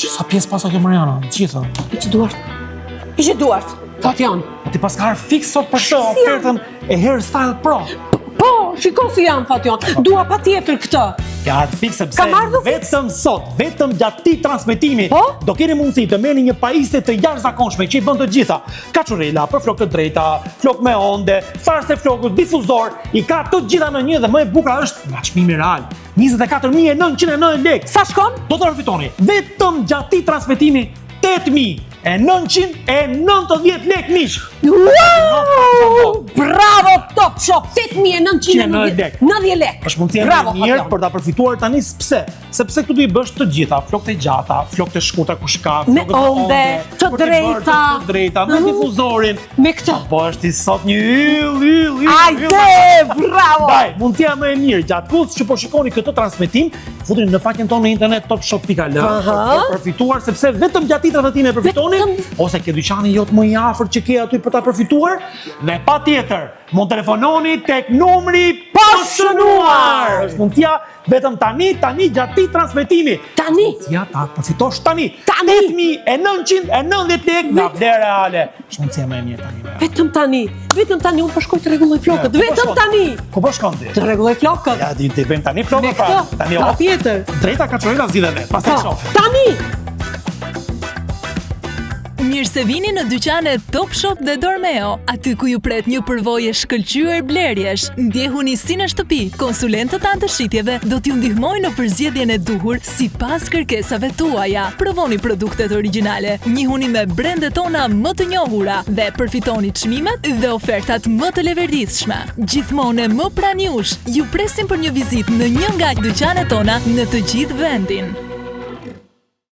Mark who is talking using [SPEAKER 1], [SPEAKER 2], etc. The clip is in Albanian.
[SPEAKER 1] Sa pjesë pasa kjo Mariana, gjitha.
[SPEAKER 2] Iqe duart, Fatjan.
[SPEAKER 1] Ti pas ka fix sot për të ofertën e Hairstyle Pro.
[SPEAKER 2] Po, shiko si jam, Fatjan. Dua pa tjetër këtë.
[SPEAKER 1] Ka ardhur fix sepse
[SPEAKER 2] Kam ardhur fix.
[SPEAKER 1] vetëm sot, vetëm gjatë këtij transmetimi,
[SPEAKER 2] Po?
[SPEAKER 1] do keni mundësi të merrni një pajisje të jashtëzakonshme që i bën të gjitha. Kaçurela, për flokë të drejta, flokë me onde, farse flokut, difuzor, i ka të gjitha në një dhe më e bukur është nga çmimi real. 24.990 lekë.
[SPEAKER 2] Sa shkon?
[SPEAKER 1] Do të përfitoni vetëm gjatë këtij transmetimi 8.990 lekë miq.
[SPEAKER 2] Wow! Bravo Top Shop, 8.990 lekë.
[SPEAKER 1] Është mundësia më e mirë për ta përfituar tani pse? Sepse këtu do i bësh të gjitha, flokët e gjata, flokët e shkurtra kush ka,
[SPEAKER 2] Me onde, të drejta,
[SPEAKER 1] të drejta, me difuzorin.
[SPEAKER 2] Me këtë.
[SPEAKER 1] Po është i sot një yll.
[SPEAKER 2] Ajde, bravo!
[SPEAKER 1] Daj, mundësia më e mirë gjatë kohës që po shikoni këtë transmetim, futuni në faqen tonë në internet topshop.al për përfituar sepse vetëm gjatë këtij transmetimi e përfitoni ose ke dyqanin jot më i afërt që ke aty për ta përfituar dhe patjetër mund telefononi tek numri pa shënuar. Është mundësia vetëm tani gjatë këtij transmetimi.
[SPEAKER 2] Tani.
[SPEAKER 1] Ja ta përfitosh tani. 8.990 lekë nga vlerë reale. Është mundësia më e mirë tani.
[SPEAKER 2] Vetëm tani unë po shkoj të rregulloj flokët. Vetëm tani.
[SPEAKER 1] Ku po shkon ti?
[SPEAKER 2] Të rregulloj flokët.
[SPEAKER 1] Ja, ti bëjmë tani flokët pra. Tani
[SPEAKER 2] patjetër.
[SPEAKER 1] Drejta kaçorela zgjidhe vet. Pastaj shoh.
[SPEAKER 2] Tani.
[SPEAKER 3] Mirë se vini në dyqanet Top Shop dhe Dormeo, aty ku ju pret një përvojë shkëlqyer blerjesh. Ndjehuni si në shtëpi, konsulentët tanë të shitjeve do t'ju ndihmojnë në përzgjedhjen e duhur sipas kërkesave tuaja. Provoni produktet origjinale, njihuni me brendet tona më të njohura dhe përfitoni çmimet dhe ofertat më të leverditshme. Gjithmonë më pranë jush, ju presim për një vizitë në një nga dyqanet tona në të gjithë vendin.